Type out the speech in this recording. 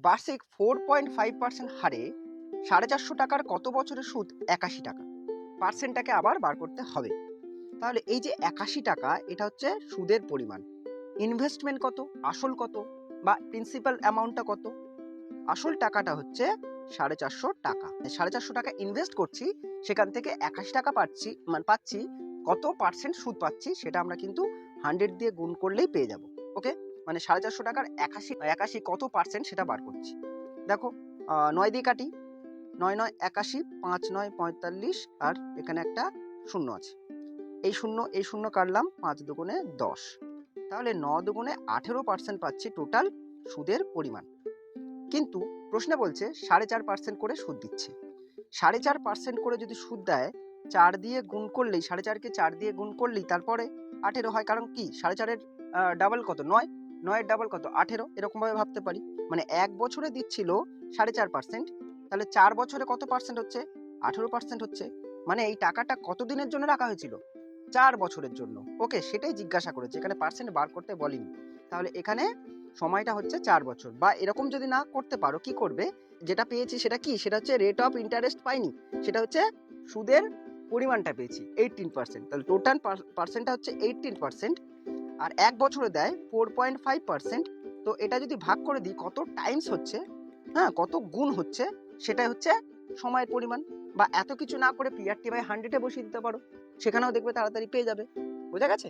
বার্ষিক 4.5% হারে 450 টাকার কত বছরের সুদ 81 টাকা। পার্সেন্টটাকে আবার বার করতে হবে। তাহলে এই যে 81 টাকা, এটা হচ্ছে সুদের পরিমাণ। ইনভেস্টমেন্ট কত, আসল কত, বা প্রিন্সিপাল অ্যামাউন্টটা কত? আসল টাকাটা হচ্ছে 450 টাকা। 450 টাকা ইনভেস্ট করছি, সেখান থেকে 81 টাকা পাচ্ছি, মানে পাচ্ছি কত পার্সেন্ট সুদ পাচ্ছি, সেটা আমরা কিন্তু 100 দিয়ে গুণ করলেই পেয়ে যাব। ওকে, মানে 450 টাকার 81 কত পার্সেন্ট সেটা বার করছি। দেখো, 9 দিয়ে কাটি, 9 9 81, 5 9 45, আর এখানে একটা শূন্য আছে। এই শূন্য কাটলাম, 5 দুগুণে 10। তাহলে 9 দুগুণে 18% পাচ্ছি টোটাল সুদের পরিমাণ। কিন্তু প্রশ্নে বলছে 4.5% করে সুদ দিচ্ছে। 4.5% করে যদি সুদ দেয়, 4 দিয়ে গুণ করলেই, 4.5কে 4 দিয়ে গুণ করলেই তারপরে 18 হয়। কারণ কি, 4.5-এর ডাবল কত? 9, 9-এর ডাবল কত? 18। এরকমভাবে ভাবতে পারি। মানে 1 বছরে দিচ্ছিল 4.5%, তাহলে 4 বছরে কত পার্সেন্ট হচ্ছে? 18% হচ্ছে। মানে এই টাকাটা কত দিনের জন্য রাখা হয়েছিল? 4 বছরের জন্য। ওকে, সেটাই জিজ্ঞাসা করেছে, এখানে পার্সেন্ট বার করতে বলেনি। তাহলে এখানে সময়টা হচ্ছে 4 বছর। বা এরকম যদি না করতে পারো, কি করবে? যেটা পেয়েছি সেটা কি? সেটা হচ্ছে রেট অফ ইন্টারেস্ট পাইনি, সেটা হচ্ছে সুদের পরিমাণটা পেয়েছি 18%। তাহলে টোটাল পার্সেন্টটা হচ্ছে 18%। আর 1 বছরে দেয় 4.5%। তো এটা যদি ভাগ করে দিই, কত টাইমস হচ্ছে, হ্যাঁ, কত গুণ হচ্ছে, সেটাই হচ্ছে সময়ের পরিমাণ। বা এত কিছু না করে PRT/100-এ বসিয়ে দিতে পারো, সেখানেও দেখবে তাড়াতাড়ি পেয়ে যাবে। বোঝা গেছে?